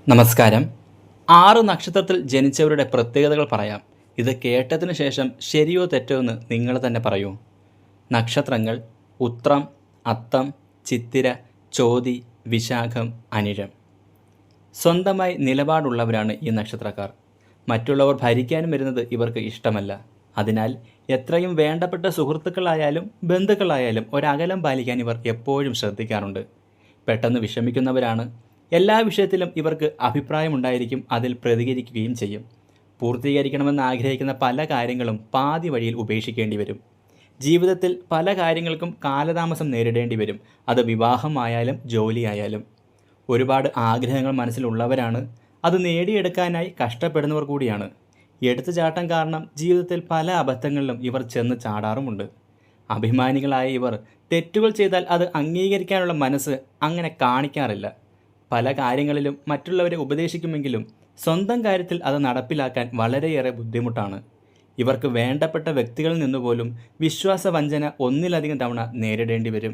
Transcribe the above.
നമസ്കാരം. 6 നക്ഷത്രത്തിൽ ജനിച്ചവരുടെ പ്രത്യേകതകൾ പറയാം. ഇത് കേട്ടതിന് ശേഷം ശരിയോ തെറ്റോ എന്ന് നിങ്ങൾ തന്നെ പറയൂ. നക്ഷത്രങ്ങൾ: ഉത്രം, അത്തം, ചിത്തിര, ചോതി, വിശാഖം, അനിഴം. സ്വന്തമായി നിലപാടുള്ളവരാണ് ഈ നക്ഷത്രക്കാർ. മറ്റുള്ളവർ ഭരിക്കാനും വരുന്നത് ഇവർക്ക് ഇഷ്ടമല്ല. അതിനാൽ എത്രയും വേണ്ടപ്പെട്ട സുഹൃത്തുക്കളായാലും ബന്ധുക്കളായാലും ഒരകലം പാലിക്കാൻ ഇവർ എപ്പോഴും ശ്രദ്ധിക്കാറുണ്ട്. പെട്ടെന്ന് വിഷമിക്കുന്നവരാണ്. എല്ലാ വിഷയത്തിലും ഇവർക്ക് അഭിപ്രായമുണ്ടായിരിക്കും, അതിൽ പ്രതികരിക്കുകയും ചെയ്യും. പൂർത്തീകരിക്കണമെന്ന് ആഗ്രഹിക്കുന്ന പല കാര്യങ്ങളും പാതി വഴിയിൽ ഉപേക്ഷിക്കേണ്ടി വരും. ജീവിതത്തിൽ പല കാര്യങ്ങൾക്കും കാലതാമസം നേരിടേണ്ടി വരും. അത് വിവാഹമായാലും ജോലിയായാലും. ഒരുപാട് ആഗ്രഹങ്ങൾ മനസ്സിലുള്ളവരാണ്. അത് നേടിയെടുക്കാനായി കഷ്ടപ്പെടുന്നവർ കൂടിയാണ്. എടുത്തുചാട്ടം കാരണം ജീവിതത്തിൽ പല അബദ്ധങ്ങളിലും ഇവർ ചെന്ന് ചാടാറുമുണ്ട്. അഭിമാനികളായ ഇവർ തെറ്റുകൾ ചെയ്താൽ അത് അംഗീകരിക്കാനുള്ള മനസ്സ് അങ്ങനെ കാണിക്കാറില്ല. പല കാര്യങ്ങളിലും മറ്റുള്ളവരെ ഉപദേശിക്കുമെങ്കിലും സ്വന്തം കാര്യത്തിൽ അത് നടപ്പിലാക്കാൻ വളരെയേറെ ബുദ്ധിമുട്ടാണ്. ഇവർക്ക് വേണ്ടപ്പെട്ട വ്യക്തികളിൽ നിന്നുപോലും വിശ്വാസവഞ്ചന ഒന്നിലധികം തവണ നേരിടേണ്ടി വരും.